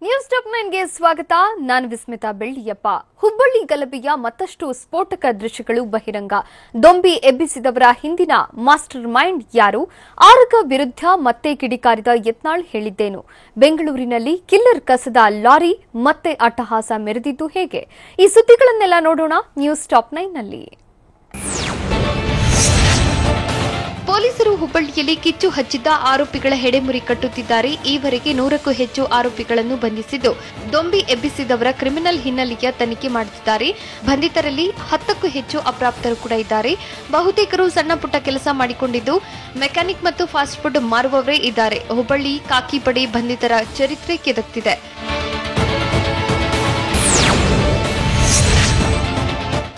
News top 9ಗೆ ಸ್ವಾಗತ. ನಾನು ವಿಸ್ಮಿತಾ ಬೆಳ್ಳಿಯಪ್ಪ. ಹುಬ್ಬಳ್ಳಿ ಗಲಭೆಯ ಮತ್ತಷ್ಟು ಸ್ಫೋಟಕ ದೃಶ್ಯಗಳು ಬಹಿರಂಗ. ದೊಂಬಿ ಎಬ್ಬಿಸಿದವರ ಹಿಂದಿನ ಮಾಸ್ಟರ್ ಮೈಂಡ್ ಯಾರು? ಆರಗ ವಿರುದ್ಧ ಮತ್ತೆ ಕಿಡಿಕಾರಿದ ಯತ್ನಾಳ್ ಹೇಳಿದ್ದೇನು? ಬೆಂಗಳೂರಿನಲ್ಲಿ ಕಿಲ್ಲರ್ ಕಸದ ಲಾರಿ ಮತ್ತೆ ಅಟ್ಟಹಾಸ ಮೆರೆದಿದ್ದು ಹೇಗೆ? ಈ ಸುದ್ದಿಗಳನ್ನೆಲ್ಲ ನೋಡೋಣ ನ್ಯೂಸ್ ಟಾಪ್ 9ನಲ್ಲಿ. ಪೊಲೀಸರು ಹುಬ್ಬಳ್ಳಿಯಲ್ಲಿ ಕಿಚ್ಚು ಹಚ್ಚಿದ್ದ ಆರೋಪಿಗಳ ಹೆಡೆಮುರಿ ಕಟ್ಟುತ್ತಿದ್ದಾರೆ. ಈವರೆಗೆ 100ಕ್ಕೂ ಹೆಚ್ಚು ಆರೋಪಿಗಳನ್ನು ಬಂಧಿಸಿದ್ದು, ದೊಂಬಿ ಎಬ್ಬಿಸಿದವರ ಕ್ರಿಮಿನಲ್ ಹಿನ್ನೆಲೆಯ ತನಿಖೆ ಮಾಡುತ್ತಿದ್ದಾರೆ. ಬಂಧಿತರಲ್ಲಿ 10ಕ್ಕೂ ಹೆಚ್ಚು ಅಪ್ರಾಪ್ತರು ಕೂಡ ಇದ್ದಾರೆ. ಬಹುತೇಕರು ಸಣ್ಣ ಪುಟ್ಟ ಕೆಲಸ ಮಾಡಿಕೊಂಡಿದ್ದು, ಮೆಕ್ಯಾನಿಕ್ ಮತ್ತು ಫಾಸ್ಟ್ ಫುಡ್ ಮಾರುವವರೇ ಇದ್ದಾರೆ. ಹುಬ್ಬಳ್ಳಿ ಖಾಕಿ ಪಡೆ ಬಂಧಿತರ ಚರಿತ್ರೆ ಕೆದಕ್ತಿದೆ.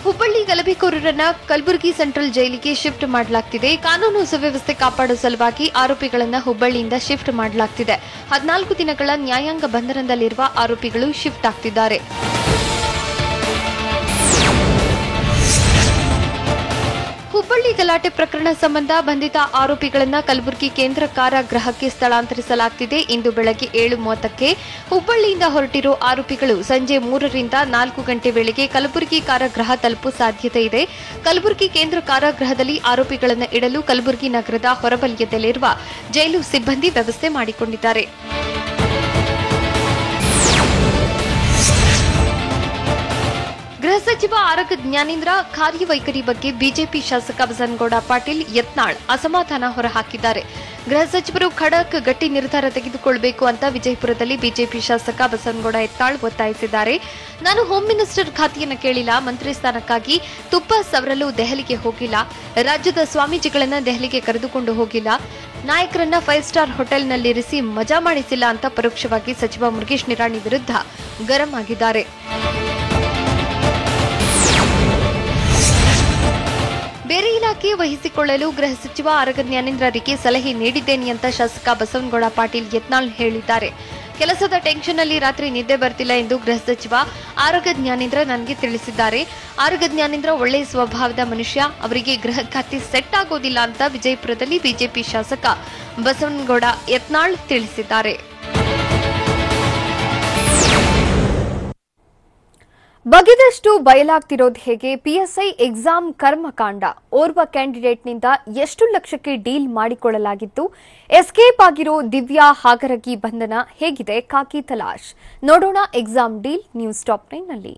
ಹುಬ್ಬಳ್ಳಿ ಗಲಭೆಕೋರರನ್ನ ಕಲಬುರಗಿ ಸೆಂಟ್ರಲ್ ಜೈಲಿಗೆ ಶಿಫ್ಟ್ ಮಾಡಲಾಗ್ತಿದೆ. ಕಾನೂನು ಸುವ್ಯವಸ್ಥೆ ಕಾಪಾಡುವ ಸಲುವಾಗಿ ಆರೋಪಿಗಳನ್ನ ಹುಬ್ಬಳ್ಳಿಯಿಂದ ಶಿಫ್ಟ್ ಮಾಡಲಾಗ್ತಿದೆ. 14 ದಿನಗಳ ನ್ಯಾಯಾಂಗ ಬಂಧನದಲ್ಲಿರುವ ಆರೋಪಿಗಳು ಶಿಫ್ಟ್ ಆಗ್ತಿದ್ದಾರೆ. ಹುಬ್ಬಳ್ಳಿ ಗಲಾಟೆ ಪ್ರಕರಣ ಸಂಬಂಧ ಬಂಧಿತ ಆರೋಪಿಗಳನ್ನ ಕಲಬುರಗಿ ಕೇಂದ್ರ ಕಾರಾಗೃಹಕ್ಕೆ ಸ್ಥಳಾಂತರಿಸಲಾಗುತ್ತಿದೆ. ಇಂದು ಬೆಳಗ್ಗೆ 7:30ಕ್ಕೆ ಹುಬ್ಬಳ್ಳಿಯಿಂದ ಹೊರಟಿರೋ ಆರೋಪಿಗಳು ಸಂಜೆ 3ರಿಂದ 4 ಗಂಟೆ ವೇಳೆಗೆ ಕಲಬುರಗಿ ಕಾರಾಗೃಹ ತಲುಪುವ ಸಾಧ್ಯತೆ ಇದೆ. ಕಲಬುರಗಿ ಕೇಂದ್ರ ಕಾರಾಗೃಹದಲ್ಲಿ ಆರೋಪಿಗಳನ್ನು ಇಡಲು ಕಲಬುರಗಿ ನಗರದ ಹೊರವಲಯದಲ್ಲಿರುವ ಜೈಲು ಸಿಬ್ಬಂದಿ ವ್ಯವಸ್ಥೆ ಮಾಡಿಕೊಂಡಿದ್ದಾರೆ. ಗೃಹ ಸಚಿವ ಆರಗ ಜ್ಞಾನೇಂದ್ರ ಕಾರ್ಯವೈಖರಿ ಬಗ್ಗೆ ಬಿಜೆಪಿ ಶಾಸಕ ಬಸನಗೌಡ ಪಾಟೀಲ್ ಯತ್ನಾಳ್ ಅಸಮಾಧಾನ ಹೊರಹಾಕಿದ್ದಾರೆ. ಗೃಹ ಸಚಿವರು ಖಡಕ್ ಗಟ್ಟಿ ನಿರ್ಧಾರ ತೆಗೆದುಕೊಳ್ಳಬೇಕು ಅಂತ ವಿಜಯಪುರದಲ್ಲಿ ಬಿಜೆಪಿ ಶಾಸಕ ಬಸನಗೌಡ ಯತ್ನಾಳ್ ಒತ್ತಾಯಿಸಿದ್ದಾರೆ. ನಾನು ಹೋಮ್ ಮಿನಿಸ್ಟರ್ ಖಾತೆಯನ್ನು ಕೇಳಿಲ್ಲ, ಮಂತ್ರಿ ಸ್ಥಾನಕ್ಕಾಗಿ ತುಪ್ಪ ಸವರಲು ದೆಹಲಿಗೆ ಹೋಗಿಲ್ಲ, ರಾಜ್ಯದ ಸ್ವಾಮೀಜಿಗಳನ್ನ ದೆಹಲಿಗೆ ಕರೆದುಕೊಂಡು ಹೋಗಿಲ್ಲ, ನಾಯಕರನ್ನ 5 ಸ್ಟಾರ್ ಹೋಟೆಲ್ನಲ್ಲಿರಿಸಿ ಮಜಾ ಮಾಡಿಸಿಲ್ಲ ಅಂತ ಪರೋಕ್ಷವಾಗಿ ಸಚಿವ ಮುರುಗೇಶ್ ನಿರಾಣಿ ವಿರುದ್ಧ ಗರಂ ಆಗಿದ್ದಾರೆ. ಬೇರೆ ಇಲಾಖೆ ವಹಿಸಿಕೊಳ್ಳಲು ಗೃಹ ಸಚಿವ ಆರಗ ಜ್ಞಾನೇಂದ್ರರಿಗೆ ಸಲಹೆ ನೀಡಿದ್ದೇನೆ ಅಂತ ಶಾಸಕ ಬಸನಗೌಡ ಪಾಟೀಲ್ ಯತ್ನಾಳ್ ಹೇಳಿದ್ದಾರೆ. ಕೆಲಸದ ಟೆನ್ಷನ್ನಲ್ಲಿ ರಾತ್ರಿ ನಿದ್ದೆ ಬರ್ತಿಲ್ಲ ಎಂದು ಗೃಹ ಸಚಿವ ಆರಗ ಜ್ಞಾನೇಂದ್ರ ನನಗೆ ತಿಳಿಸಿದ್ದಾರೆ. ಆರಗ ಜ್ಞಾನೇಂದ್ರ ಒಳ್ಳೆಯ ಸ್ವಭಾವದ ಮನುಷ್ಯ, ಅವರಿಗೆ ಗೃಹ ಖಾತೆ ಸೆಟ್ ಆಗೋದಿಲ್ಲ ಅಂತ ವಿಜಯಪುರದಲ್ಲಿ ಬಿಜೆಪಿ ಶಾಸಕ ಬಸನಗೌಡ ಯತ್ನಾಳ್ ತಿಳಿಸಿದ್ದಾರೆ. ಬಗೆದಷ್ಟು ಬಯಲಾಗ್ತಿರೋದು ಹೇಗೆ? ಪಿಎಸ್ಐ ಎಕ್ಸಾಮ್ ಕರ್ಮಕಾಂಡ. ಓರ್ವ ಕ್ಯಾಂಡಿಡೇಟ್ನಿಂದ ಎಷ್ಟು ಲಕ್ಷಕ್ಕೆ ಡೀಲ್ ಮಾಡಿಕೊಳ್ಳಲಾಗಿತ್ತು? ಎಸ್ಕೇಪ್ ಆಗಿರೋ ದಿವ್ಯಾ ಹಾಗರಗಿ ಬಂಧನ ಹೇಗಿದೆ? ಖಾಕಿ ತಲಾಶ್. ನೋಡೋಣ ಎಕ್ಸಾಮ್ ಡೀಲ್ ನ್ಯೂಸ್ ಟಾಪ್ 9ನಲ್ಲಿ.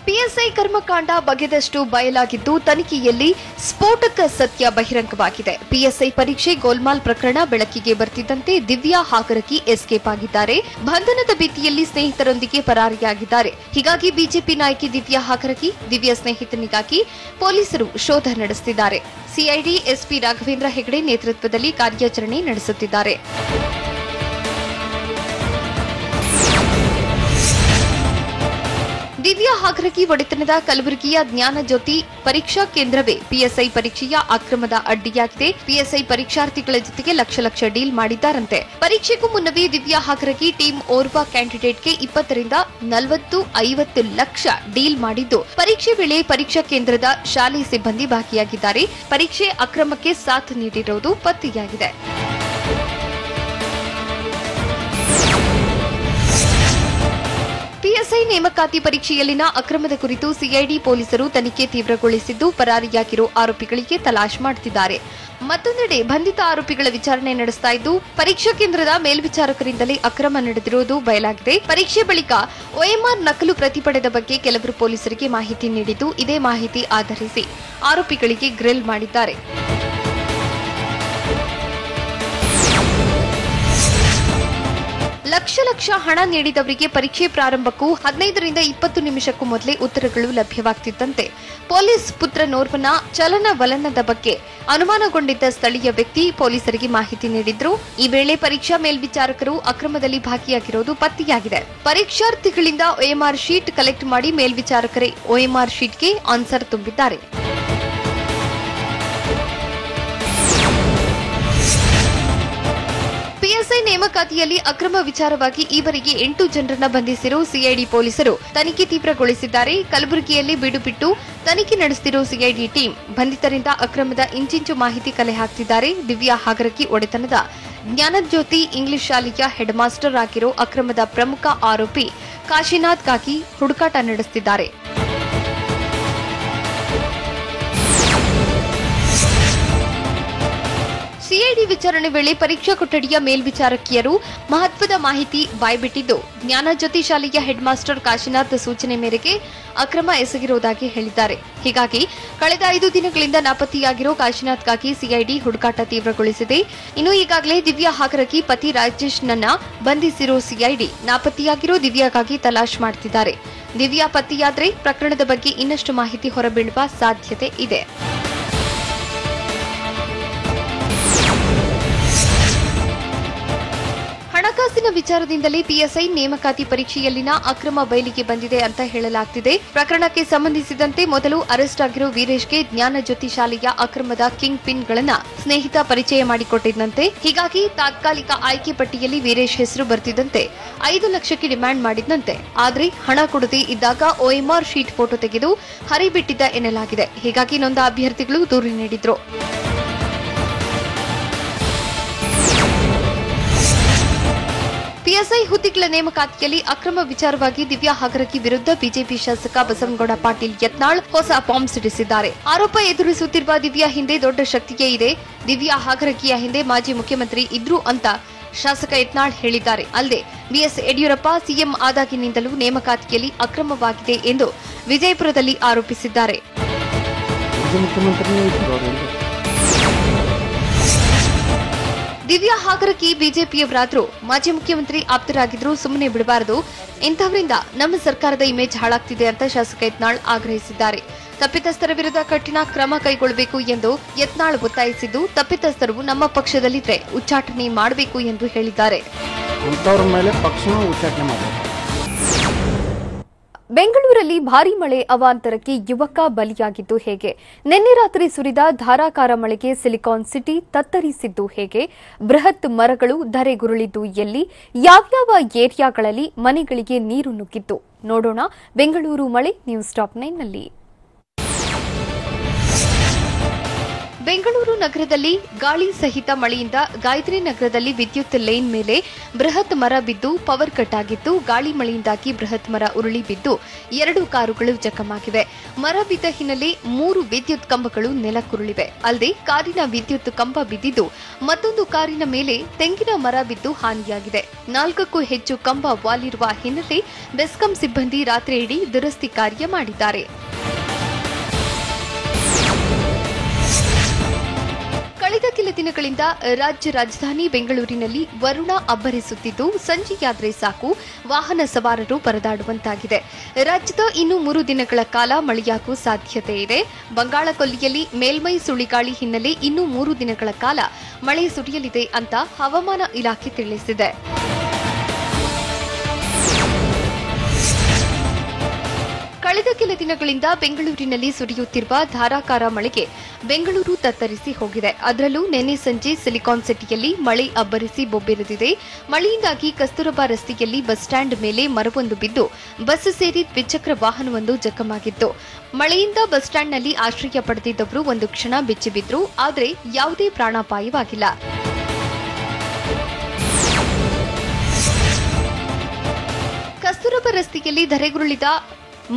ಪಿಎಸ್ಐ ಕರ್ಮಕಾಂಡ ಬಗೆದಷ್ಟು ಬಯಲಾಗಿದ್ದು, ತನಿಖೆಯಲ್ಲಿ ಸ್ಫೋಟಕ ಸತ್ಯ ಬಹಿರಂಗವಾಗಿದೆ. ಪಿಎಸ್ಐ ಪರೀಕ್ಷೆ ಗೋಲ್ಮಾಲ್ ಪ್ರಕರಣ ಬೆಳಕಿಗೆ ಬರ್ತಿದ್ದಂತೆ ದಿವ್ಯಾ ಹಾಗರಗಿ ಎಸ್ಕೇಪ್ ಆಗಿದ್ದಾರೆ. ಬಂಧನದ ಭೀತಿಯಲ್ಲಿ ಸ್ನೇಹಿತರೊಂದಿಗೆ ಪರಾರಿಯಾಗಿದ್ದಾರೆ. ಹೀಗಾಗಿ ಬಿಜೆಪಿ ನಾಯಕಿ ದಿವ್ಯಾ ಹಾಗರಗಿ, ದಿವ್ಯಾ ಸ್ನೇಹಿತನಿಗಾಗಿ ಪೊಲೀಸರು ಶೋಧ ನಡೆಸುತ್ತಿದ್ದಾರೆ. ಸಿಐಡಿ ಎಸ್ಪಿ ರಾಘವೇಂದ್ರ ಹೆಗಡೆ ನೇತೃತ್ವದಲ್ಲಿ ಕಾರ್ಯಾಚರಣೆ ನಡೆಸುತ್ತಿದ್ದಾರೆ. ದಿವ್ಯಾ ಹಾಗರಗಿ ಒಡೆತನದ ಕಲಬುರಗಿಯ ಜ್ಞಾನಜ್ಯೋತಿ ಪರೀಕ್ಷಾ ಕೇಂದ್ರವೇ ಪಿಎಸ್ಐ ಪರೀಕ್ಷೆಯ ಅಕ್ರಮದ ಅಡ್ಡಿಯಾಗಿದೆ. ಪಿಎಸ್ಐ ಪರೀಕ್ಷಾರ್ಥಿಗಳ ಜೊತೆಗೆ ಲಕ್ಷ ಡೀಲ್ ಮಾಡಿದ್ದಾರಂತೆ. ಪರೀಕ್ಷೆಗೂ ಮುನ್ನವೇ ದಿವ್ಯಾ ಹಾಗರಗಿ ಟೀಮ್ ಓರ್ವ ಕ್ಯಾಂಡಿಡೇಟ್ಗೆ 20ರಿಂದ 40-50 ಲಕ್ಷ ಡೀಲ್ ಮಾಡಿದ್ದು, ಪರೀಕ್ಷೆ ವೇಳೆ ಪರೀಕ್ಷಾ ಕೇಂದ್ರದ ಶಾಲೆ ಸಿಬ್ಬಂದಿ ಭಾಗಿಯಾಗಿದ್ದಾರೆ. ಪರೀಕ್ಷೆ ಅಕ್ರಮಕ್ಕೆ ಸಾಥ್ ನೀಡಿರುವುದು ಪತ್ತೆಯಾಗಿದೆ. ಪಿಎಸ್ಐ ನೇಮಕಾತಿ ಪರೀಕ್ಷೆಯಲ್ಲಿನ ಅಕ್ರಮದ ಕುರಿತು ಸಿಐಡಿ ಪೊಲೀಸರು ತನಿಖೆ ತೀವ್ರಗೊಳಿಸಿದ್ದು, ಪರಾರಿಯಾಗಿರೋ ಆರೋಪಿಗಳಿಗೆ ತಲಾಶ್ ಮಾಡುತ್ತಿದ್ದಾರೆ. ಮತ್ತೊಂದೆಡೆ ಬಂಧಿತ ಆರೋಪಿಗಳ ವಿಚಾರಣೆ ನಡೆಸ್ತಾ ಇದ್ದು, ಪರೀಕ್ಷಾ ಕೇಂದ್ರದ ಮೇಲ್ವಿಚಾರಕರಿಂದಲೇ ಅಕ್ರಮ ನಡೆದಿರುವುದು ಬಯಲಾಗಿದೆ. ಪರೀಕ್ಷೆ ಬಳಿಕ OMR ನಕಲು ಪ್ರತಿ ಪಡೆದ ಬಗ್ಗೆ ಕೆಲವರು ಪೊಲೀಸರಿಗೆ ಮಾಹಿತಿ ನೀಡಿದ್ದು, ಇದೇ ಮಾಹಿತಿ ಆಧರಿಸಿ ಆರೋಪಿಗಳಿಗೆ ಗ್ರಿಲ್ ಮಾಡಿದ್ದಾರೆ. ಲಕ್ಷ ಹಣ ನೀಡಿದವರಿಗೆ ಪರೀಕ್ಷೆ ಪ್ರಾರಂಭಕ್ಕೂ 15ರಿಂದ 20 ನಿಮಿಷಕ್ಕೂ ಮೊದಲೇ ಉತ್ತರಗಳು ಲಭ್ಯವಾಗುತ್ತಿದ್ದಂತೆ ಪೊಲೀಸ್ ಪುತ್ರನೋರ್ವನ ಚಲನವಲನದ ಬಗ್ಗೆ ಅನುಮಾನಗೊಂಡಿದ್ದ ಸ್ಥಳೀಯ ವ್ಯಕ್ತಿ ಪೊಲೀಸರಿಗೆ ಮಾಹಿತಿ ನೀಡಿದ್ರು. ಈ ವೇಳೆ ಪರೀಕ್ಷಾ ಮೇಲ್ವಿಚಾರಕರು ಅಕ್ರಮದಲ್ಲಿ ಭಾಗಿಯಾಗಿರುವುದು ಪತ್ತೆಯಾಗಿದೆ. ಪರೀಕ್ಷಾರ್ಥಿಗಳಿಂದ OMR ಶೀಟ್ ಕಲೆಕ್ಟ್ ಮಾಡಿ ಮೇಲ್ವಿಚಾರಕರೇ OMR ಶೀಟ್ಗೆ ಆನ್ಸರ್ ತುಂಬಿದ್ದಾರೆ. ಪಿಎಸ್ಐ ನೇಮಕಾತಿಯಲ್ಲಿ ಅಕ್ರಮ ವಿಚಾರವಾಗಿ ಈವರೆಗೆ 8 ಜನರನ್ನ ಬಂಧಿಸಿರುವ ಸಿಐಡಿ ಪೊಲೀಸರು ತನಿಖೆ ತೀವ್ರಗೊಳಿಸಿದ್ದಾರೆ. ಕಲಬುರಗಿಯಲ್ಲಿ ಬೀಡು ಬಿಟ್ಟು ತನಿಖೆ ನಡೆಸುತ್ತಿರುವ ಸಿಐಡಿ ಟೀಮ್ ಬಂಧಿತರಿಂದ ಅಕ್ರಮದ ಇಂಚಿಂಚು ಮಾಹಿತಿ ಕಲೆ ಹಾಕುತ್ತಿದ್ದಾರೆ. ದಿವ್ಯಾ ಹಾಗರಗಿ ಒಡೆತನದ ಜ್ಞಾನಜ್ಯೋತಿ ಇಂಗ್ಲಿಷ್ ಶಾಲೆಯ ಹೆಡ್ ಮಾಸ್ಟರ್ ಆಗಿರೋ ಅಕ್ರಮದ ಪ್ರಮುಖ ಆರೋಪಿ ಕಾಶಿನಾಥ್ ಕಾಕಿ ಹುಡುಕಾಟ ನಡೆಸುತ್ತಿದ್ದಾರೆ. ಸಿಐಡಿ ವಿಚಾರಣೆ ವೇಳೆ ಪರೀಕ್ಷಾ ಕೊಠಡಿಯ ಮೇಲ್ವಿಚಾರಕಿಯರು ಮಹತ್ವದ ಮಾಹಿತಿ ಬಾಯ್ಬಿಟ್ಟಿದ್ದು, ಜ್ಞಾನಜ್ಯೋತಿ ಶಾಲೆಯ ಹೆಡ್ ಮಾಸ್ಟರ್ ಕಾಶಿನಾಥ್ ಸೂಚನೆ ಮೇರೆಗೆ ಅಕ್ರಮ ಎಸಗಿರುವುದಾಗಿ ಹೇಳಿದ್ದಾರೆ. ಹೀಗಾಗಿ ಕಳೆದ 5 ದಿನಗಳಿಂದ ನಾಪತ್ತೆಯಾಗಿರೋ ಕಾಶಿನಾಥ್ ಕಾಕಿ ಸಿಐಡಿ ಹುಡುಕಾಟ ತೀವ್ರಗೊಳಿಸಿದೆ. ಇನ್ನು ಈಗಾಗಲೇ ದಿವ್ಯಾ ಹಾಕರಕಿ ಪತಿ ರಾಜೇಶ್ನನ್ನ ಬಂಧಿಸಿರೋ ಸಿಐಡಿ ನಾಪತ್ತೆಯಾಗಿರೋ ದಿವ್ಯಾಗಾಗಿ ತಲಾಶ್ ಮಾಡುತ್ತಿದ್ದಾರೆ. ದಿವ್ಯಾ ಪತ್ತೆಯಾದ್ರೆ ಪ್ರಕರಣದ ಬಗ್ಗೆ ಇನ್ನಷ್ಟು ಮಾಹಿತಿ ಹೊರಬೀಳುವ ಸಾಧ್ಯತೆ ಇದೆ. ಹಣಕಾಸಿನ ವಿಚಾರದಿಂದಲೇ ಪಿಎಸ್ಐ ನೇಮಕಾತಿ ಪರೀಕ್ಷೆಯಲ್ಲಿನ ಅಕ್ರಮ ಬಯಲಿಗೆ ಬಂದಿದೆ ಅಂತ ಹೇಳಲಾಗುತ್ತಿದೆ. ಪ್ರಕರಣಕ್ಕೆ ಸಂಬಂಧಿಸಿದಂತೆ ಮೊದಲು ಅರೆಸ್ಟ್ ಆಗಿರೋ ವೀರೇಶ್ಗೆ ಜ್ಞಾನಜ್ಯೋತಿ ಶಾಲೆಯ ಅಕ್ರಮದ ಕಿಂಗ್ ಪಿನ್ಗಳನ್ನ ಸ್ನೇಹಿತ ಪರಿಚಯ ಮಾಡಿಕೊಟ್ಟಿದ್ದಂತೆ. ಹೀಗಾಗಿ ತಾತ್ಕಾಲಿಕ ಆಯ್ಕೆ ಪಟ್ಟಿಯಲ್ಲಿ ವೀರೇಶ್ ಹೆಸರು ಬರ್ತಿದ್ದಂತೆ 5 ಲಕ್ಷಕ್ಕೆ ಡಿಮ್ಯಾಂಡ್ ಮಾಡಿದ್ದಂತೆ. ಆದ್ರೆ ಹಣ ಕೊಡದೇ ಇದ್ದಾಗ OMR ಶೀಟ್ ಫೋಟೋ ತೆಗೆದು ಹರಿಬಿಟ್ಟಿದ್ದ ಎನ್ನಲಾಗಿದೆ. ಹೀಗಾಗಿ ನೊಂದ ಅಭ್ಯರ್ಥಿಗಳು ದೂರು ನೀಡಿದ್ರು. ಪಿಎಸ್ಐ ಹುದ್ದೆಗಳ ನೇಮಕಾತಿಯಲ್ಲಿ ಅಕ್ರಮ ವಿಚಾರವಾಗಿ ದಿವ್ಯಾ ಹಾಕರಕಿ ವಿರುದ್ಧ ಬಿಜೆಪಿ ಶಾಸಕ ಬಸವನಗೌಡ ಪಾಟೀಲ್ ಯತ್ನಾಳ್ ಹೊಸ ಬಾಂಬ್ ಸಿಡಿಸಿದ್ದಾರೆ. ಆರೋಪ ಎದುರಿಸುತ್ತಿರುವ ದಿವ್ಯಾ ಹಿಂದೆ ದೊಡ್ಡ ಶಕ್ತಿಯೇ ಇದೆ. ದಿವ್ಯಾ ಹಾಕರಕಿಯ ಹಿಂದೆ ಮಾಜಿ ಮುಖ್ಯಮಂತ್ರಿ ಇದ್ರು ಅಂತ ಶಾಸಕ ಯತ್ನಾಳ್ ಹೇಳಿದ್ದಾರೆ. ಅಲ್ಲದೆ ಬಿಎಸ್ ಯಡಿಯೂರಪ್ಪ ಸಿಎಂ ಆದಾಗಿನಿಂದಲೂ ನೇಮಕಾತಿಯಲ್ಲಿ ಅಕ್ರಮವಾಗಿದೆ ಎಂದು ವಿಜಯಪುರದಲ್ಲಿ ಆರೋಪಿಸಿದ್ದಾರೆ. ದಿವ್ಯಾ ಹಾಕರಕಿ ಬಿಜೆಪಿಯವರಾದ್ರೂ ಮಾಜಿ ಮುಖ್ಯಮಂತ್ರಿ ಆಪ್ತರಾಗಿದ್ರು ಸುಮ್ಮನೆ ಬಿಡಬಾರದು. ಇಂಥವರಿಂದ ನಮ್ಮ ಸರ್ಕಾರದ ಇಮೇಜ್ ಹಾಳಾಗ್ತಿದೆ ಅಂತ ಶಾಸಕ ಯತ್ನಾಳ್ ಆಗ್ರಹಿಸಿದ್ದಾರೆ. ತಪ್ಪಿತಸ್ಥರ ವಿರುದ್ಧ ಕಠಿಣ ಕ್ರಮ ಕೈಗೊಳ್ಳಬೇಕು ಎಂದು ಯತ್ನಾಳ್ ಒತ್ತಾಯಿಸಿದ್ದು, ತಪ್ಪಿತಸ್ಥರು ನಮ್ಮ ಪಕ್ಷದಲ್ಲಿದ್ರೆ ಉಚ್ಚಾಟನೆ ಮಾಡಬೇಕು ಎಂದು ಹೇಳಿದ್ದಾರೆ. ಬೆಂಗಳೂರಲ್ಲಿ ಭಾರೀ ಮಳೆ ಅವಾಂತರಕ್ಕೆ ಯುವಕ ಬಲಿಯಾಗಿದ್ದು ಹೇಗೆ? ನಿನ್ನೆ ರಾತ್ರಿ ಸುರಿದ ಧಾರಾಕಾರ ಮಳೆಗೆ ಸಿಲಿಕಾನ್ ಸಿಟಿ ತತ್ತರಿಸಿದ್ದು ಹೇಗೆ? ಬೃಹತ್ ಮರಗಳು ಧರೆಗುರುಳಿದ್ದು ಎಲ್ಲಿ? ಯಾವ್ಯಾವ ಏರಿಯಾಗಳಲ್ಲಿ ಮನೆಗಳಿಗೆ ನೀರು ನುಗ್ಗಿತ್ತು? ನೋಡೋಣ ಬೆಂಗಳೂರು ಮಳೆ ನ್ಯೂಸ್ ಟಾಪ್ 9ನಲ್ಲಿ. ಬೆಂಗಳೂರು ನಗರದಲ್ಲಿ ಗಾಳಿ ಸಹಿತ ಮಳೆಯಿಂದ ಗಾಯತ್ರಿ ನಗರದಲ್ಲಿ ವಿದ್ಯುತ್ ಲೈನ್ ಮೇಲೆ ಬೃಹತ್ ಮರ ಬಿದ್ದು ಪವರ್ ಕಟ್ ಆಗಿದ್ದು, ಗಾಳಿ ಮಳೆಯಿಂದಾಗಿ ಬೃಹತ್ ಮರ ಉರುಳಿ ಬಿದ್ದು 2 ಕಾರುಗಳು ಜಖಮಾಗಿವೆ. ಮರ ಬಿದ್ದ ಹಿನ್ನೆಲೆ 3 ವಿದ್ಯುತ್ ಕಂಬಗಳು ನೆಲಕ್ಕುರುಳಿವೆ. ಅಲ್ಲದೆ ಕಾರಿನ ವಿದ್ಯುತ್ ಕಂಬ ಬಿದ್ದಿದ್ದು, ಮತ್ತೊಂದು ಕಾರಿನ ಮೇಲೆ ತೆಂಗಿನ ಮರ ಬಿದ್ದು ಹಾನಿಯಾಗಿದೆ. 4ಕ್ಕೂ ಹೆಚ್ಚು ಕಂಬ ವಾಲಿರುವ ಹಿನ್ನೆಲೆ ಬೆಸ್ಕಾಂ ಸಿಬ್ಬಂದಿ ರಾತ್ರಿಯಿಡೀ ದುರಸ್ತಿ ಕಾರ್ಯ ಮಾಡಿದ್ದಾರೆ. ಕಳೆದ ಕೆಲ ದಿನಗಳಿಂದ ರಾಜ್ಯ ರಾಜಧಾನಿ ಬೆಂಗಳೂರಿನಲ್ಲಿ ವರುಣ ಅಬ್ಬರಿಸುತ್ತಿದ್ದು, ಸಂಜೆಯಾದ್ರೆ ಸಾಕು ವಾಹನ ಸವಾರರು ಪರದಾಡುವಂತಾಗಿದೆ. ರಾಜ್ಯದ ಇನ್ನು 3 ದಿನಗಳ ಕಾಲ ಮಳೆಯಾಗುವ ಸಾಧ್ಯತೆ ಇದೆ. ಬಂಗಾಳ ಕೊಲ್ಲಿಯಲ್ಲಿ ಮೇಲ್ಮೈ ಸುಳಿಗಾಳಿ ಹಿನ್ನೆಲೆ ಇನ್ನು 3 ದಿನಗಳ ಕಾಲ ಮಳೆ ಸುರಿಯಲಿದೆ ಅಂತ ಹವಾಮಾನ ಇಲಾಖೆ ತಿಳಿಸಿದೆ. ಕಳೆದ ಕೆಲ ದಿನಗಳಿಂದ ಬೆಂಗಳೂರಿನಲ್ಲಿ ಸುರಿಯುತ್ತಿರುವ ಧಾರಾಕಾರ ಮಳೆಗೆ ಬೆಂಗಳೂರು ತತ್ತರಿಸಿ ಹೋಗಿದೆ. ಅದರಲ್ಲೂ ನಿನ್ನೆ ಸಂಜೆ ಸಿಲಿಕಾನ್ ಸಿಟಿಯಲ್ಲಿ ಮಳೆ ಅಬ್ಬರಿಸಿ ಬೊಬ್ಬೆರೆದಿದೆ. ಮಳೆಯಿಂದಾಗಿ ಕಸ್ತೂರಬಾ ರಸ್ತೆಯಲ್ಲಿ ಬಸ್ ಸ್ಟ್ಯಾಂಡ್ ಮೇಲೆ ಮರವೊಂದು ಬಿದ್ದು ಬಸ್ ಸೇರಿ ದ್ವಿಚಕ್ರ ವಾಹನವೊಂದು ಜಖಮಾಗಿತ್ತು. ಮಳೆಯಿಂದ ಬಸ್ ಸ್ಟ್ಯಾಂಡ್ನಲ್ಲಿ ಆಶ್ರಯ ಪಡೆದಿದ್ದವರು ಒಂದು ಕ್ಷಣ ಬೆಚ್ಚಿಬಿದ್ರು. ಆದರೆ ಯಾವುದೇ ಪ್ರಾಣಾಪಾಯವಾಗಿಲ್ಲ. ಕಸ್ತೂರಬಾ ರಸ್ತೆಯಲ್ಲಿ ಧರೆಗುರುಳಿದ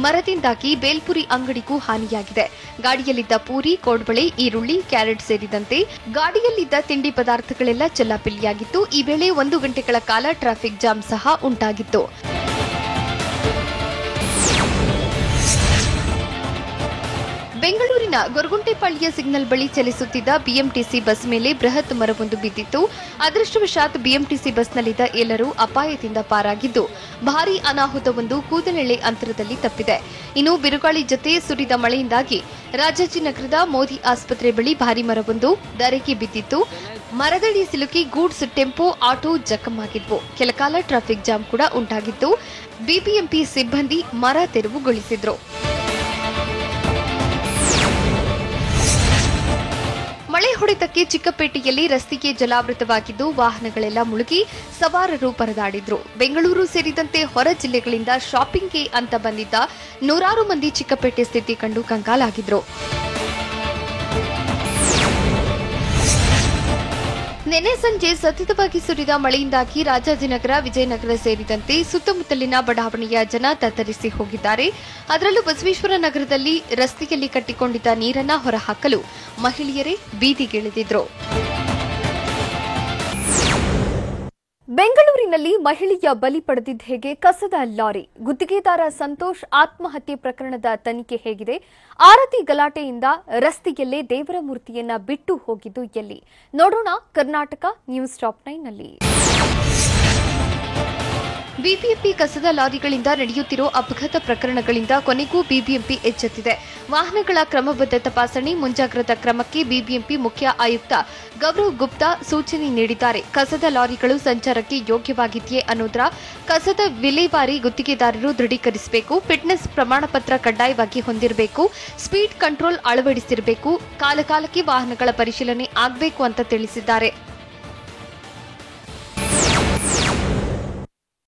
ಮರದಿಂದಾಗಿ ಬೇಲ್ಪುರಿ ಅಂಗಡಿಗೂ ಹಾನಿಯಾಗಿದೆ. ಗಾಡಿಯಲ್ಲಿದ್ದ ಪೂರಿ, ಕೋಡ್ಬಳೆ, ಈರುಳ್ಳಿ, ಕ್ಯಾರೆಟ್ ಸೇರಿದಂತೆ ಗಾಡಿಯಲ್ಲಿದ್ದ ತಿಂಡಿ ಪದಾರ್ಥಗಳೆಲ್ಲ ಚೆಲ್ಲಾಪಿಲ್ಲಿಯಾಗಿತ್ತು. ಈ ವೇಳೆ 1 ಗಂಟೆಗಳ ಕಾಲ ಟ್ರಾಫಿಕ್ ಜಾಮ್ ಸಹ ಉಂಟಾಗಿತ್ತು. ಬೆಂಗಳೂರಿನ ಗೊರಗುಂಟೆಪಾಳ್ಯ ಸಿಗ್ನಲ್ ಬಳಿ ಚಲಿಸುತ್ತಿದ್ದ ಬಿಎಂಟಿಸಿ ಬಸ್ ಮೇಲೆ ಬೃಹತ್ ಮರವೊಂದು ಬಿದ್ದಿತ್ತು. ಅದೃಷ್ಟವಶಾತ್ ಬಿಎಂಟಿಸಿ ಬಸ್ನಲ್ಲಿದ್ದ ಎಲ್ಲರೂ ಅಪಾಯದಿಂದ ಪಾರಾಗಿದ್ದು, ಭಾರೀ ಅನಾಹುತವೊಂದು ಕೂದಲೆಳೆ ಅಂತರದಲ್ಲಿ ತಪ್ಪಿದೆ. ಇನ್ನು ಬಿರುಗಾಳಿ ಜೊತೆ ಸುರಿದ ಮಳೆಯಿಂದಾಗಿ ರಾಜಾಜಿನಗರದ ಮೋದಿ ಆಸ್ಪತ್ರೆ ಬಳಿ ಭಾರೀ ಮರವೊಂದು ಧರೆಗೆ ಬಿದ್ದಿತ್ತು. ಮರದಡಿ ಸಿಲುಕಿ ಗೂಡ್ಸ್ ಟೆಂಪೋ ಆಟೋ ಜಖಮಾಗಿದ್ವು. ಕೆಲಕಾಲ ಟ್ರಾಫಿಕ್ ಜಾಮ್ ಕೂಡ ಉಂಟಾಗಿತ್ತು. ಬಿಬಿಎಂಪಿ ಸಿಬ್ಬಂದಿ ಮರ ತೆರವುಗೊಳಿಸಿದ್ರು. ಮಳೆ ಹೊಡೆತಕ್ಕೆ ಚಿಕ್ಕಪೇಟೆಯಲ್ಲಿ ರಸ್ತೆಗೆ ಜಲಾವೃತವಾಗಿದ್ದು, ವಾಹನಗಳೆಲ್ಲ ಮುಳುಗಿ ಸವಾರರು ಪರದಾಡಿದ್ರು. ಬೆಂಗಳೂರು ಸೇರಿದಂತೆ ಹೊರ ಜಿಲ್ಲೆಗಳಿಂದ ಶಾಪಿಂಗ್ಗೆ ಅಂತ ಬಂದಿದ್ದ 100 ಮಂದಿ ಚಿಕ್ಕಪೇಟೆ ಸ್ಥಿತಿ ಕಂಡು ಕಂಗಾಲಾಗಿದ್ರು. ನಿನ್ನೆ ಸಂಜೆ ಸತತವಾಗಿ ಸುರಿದ ಮಳೆಯಿಂದಾಗಿ ರಾಜಾಜಿನಗರ ವಿಜಯನಗರ ಸೇರಿದಂತೆ ಸುತ್ತಮುತ್ತಲಿನ ಬಡಾವಣೆಯ ಜನ ತತ್ತರಿಸಿ ಹೋಗಿದ್ದಾರೆ. ಅದರಲ್ಲೂ ಬಸವೇಶ್ವರ ನಗರದಲ್ಲಿ ರಸ್ತೆಯಲ್ಲಿ ಕಟ್ಟಿಕೊಂಡಿದ್ದ ನೀರನ್ನು ಹೊರಹಾಕಲು ಮಹಿಳೆಯರೇ ಬೀದಿಗಿಳಿದಿದ್ರು. ಬೆಂಗಳೂರಿನಲ್ಲಿ ಮಹಿಳೆಯ ಬಲಿ ಪಡೆದಿದ್ದ ಹೇಗೆ ಕಸದ ಲಾರಿ, ಗುತ್ತಿಗೆದಾರ ಸಂತೋಷ್ ಆತ್ಮಹತ್ಯೆ ಪ್ರಕರಣದ ತನಿಖೆ ಹೇಗಿದೆ, ಆರತಿ ಗಲಾಟೆಯಿಂದ ರಸ್ತೆಯಲ್ಲೇ ದೇವರ ಮೂರ್ತಿಯನ್ನ ಬಿಟ್ಟು ಹೋಗಿದ್ದು ಎಲ್ಲಿ ನೋಡೋಣ ಕರ್ನಾಟಕ ನ್ಯೂಸ್ ಟಾಪ್ 9ನಲ್ಲಿ. ಬಿಬಿಎಂಪಿ ಕಸದ ಲಾರಿಗಳಿಂದ ನಡೆಯುತ್ತಿರೋ ಅಪಘಾತ ಪ್ರಕರಣಗಳಿಂದ ಕೊನೆಗೂ ಬಿಬಿಎಂಪಿ ಎಚ್ಚೆತ್ತಿದೆ. ವಾಹನಗಳ ಕ್ರಮಬದ್ಧ ತಪಾಸಣೆ, ಮುಂಜಾಗ್ರತಾ ಕ್ರಮಕ್ಕೆ ಬಿಬಿಎಂಪಿ ಮುಖ್ಯ ಆಯುಕ್ತ ಗೌರವ್ ಗುಪ್ತಾ ಸೂಚನೆ ನೀಡಿದ್ದಾರೆ. ಕಸದ ಲಾರಿಗಳು ಸಂಚಾರಕ್ಕೆ ಯೋಗ್ಯವಾಗಿದೆಯೇ ಅನ್ನೋದರ ಕಸದ ವಿಲೇವಾರಿ ಗುತ್ತಿಗೆದಾರರು ದೃಢೀಕರಿಸಬೇಕು. ಫಿಟ್ನೆಸ್ ಪ್ರಮಾಣ ಪತ್ರ ಕಡ್ಡಾಯವಾಗಿ ಹೊಂದಿರಬೇಕು. ಸ್ಪೀಡ್ ಕಂಟ್ರೋಲ್ ಅಳವಡಿಸಿರಬೇಕು. ಕಾಲಕಾಲಕ್ಕೆ ವಾಹನಗಳ ಪರಿಶೀಲನೆ ಆಗಬೇಕು ಅಂತ ತಿಳಿಸಿದ್ದಾರೆ.